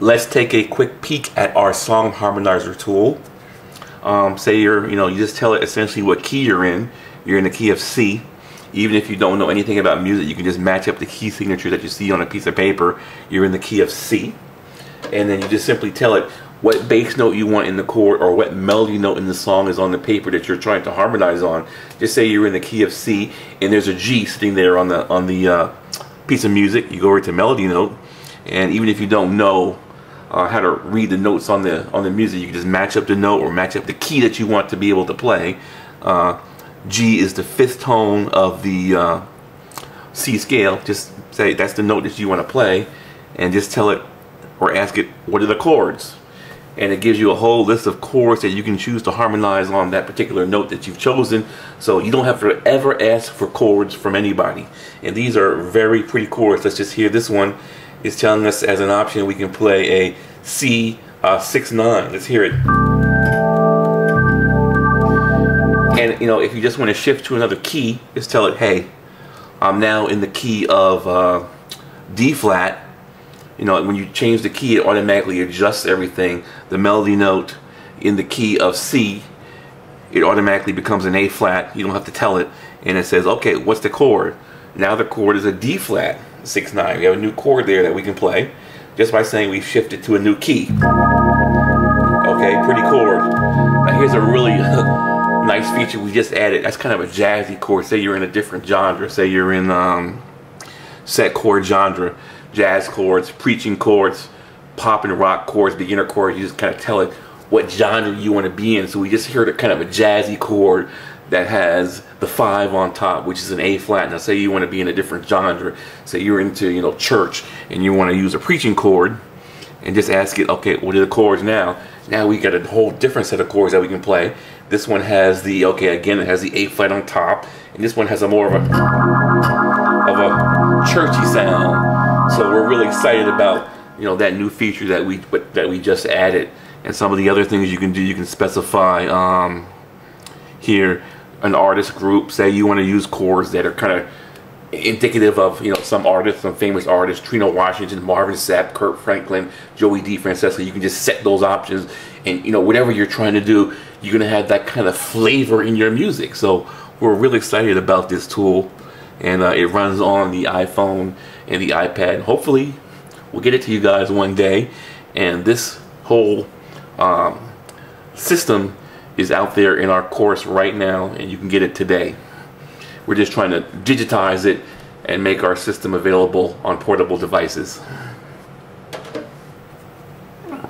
let's take a quick peek at our song harmonizer tool. Say you just tell it essentially what key you're in. You're in the key of C. Even if you don't know anything about music, you can just match up the key signature that you see on a piece of paper. You're in the key of C. And then you just simply tell it what bass note you want in the chord, or what melody note in the song is on the paper that you're trying to harmonize on. Just say you're in the key of C, and there's a G sitting there on the piece of music. You go over to melody note, and even if you don't know how to read the notes on the music, you can just match up the note or match up the key that you want to be able to play. G is the 5th tone of the C scale. Just say that's the note that you want to play, and just tell it or ask it, what are the chords? And it gives you a whole list of chords that you can choose to harmonize on that particular note that you've chosen, so you don't have to ever ask for chords from anybody. And these are very pretty chords. Let's just hear this one. It's telling us as an option we can play a C 6/9. Let's hear it. And if you just want to shift to another key, just tell it, hey, I'm now in the key of D flat. When you change the key, it automatically adjusts everything. The melody note in the key of C, it automatically becomes an A flat. You don't have to tell it, and it says, okay, what's the chord? Now the chord is a D flat 6/9. We have a new chord there that we can play just by saying we've shifted to a new key. Okay, pretty chord. Now here's a really nice feature we just added. That's kind of a jazzy chord. Say you're in a different genre. Say you're in set chord genre, jazz chords, preaching chords, pop and rock chords, beginner chords. You just kind of tell it what genre you want to be in. So we just heard a kind of a jazzy chord that has the 5 on top, which is an A flat. Now say you want to be in a different genre. Say you're into church and you want to use a preaching chord, and just ask it, okay, what are the chords now? Now we got a whole different set of chords that we can play. This one has the, again, it has the A flat on top, and this one has a more of a churchy sound. So we're really excited about that new feature that we just added. And some of the other things you can do, you can specify here an artist group. Say you want to use chords that are kind of indicative of some artists, some famous artists, Trina Washington, Marvin Sapp, Kurt Franklin, Joey DeFrancesco. You can just set those options, and whatever you're trying to do, you're gonna have that kind of flavor in your music. So we're really excited about this tool, and it runs on the iPhone and the iPad. Hopefully we'll get it to you guys one day, and this whole system is out there in our course right now, and you can get it today. We're just trying to digitize it and make our system available on portable devices.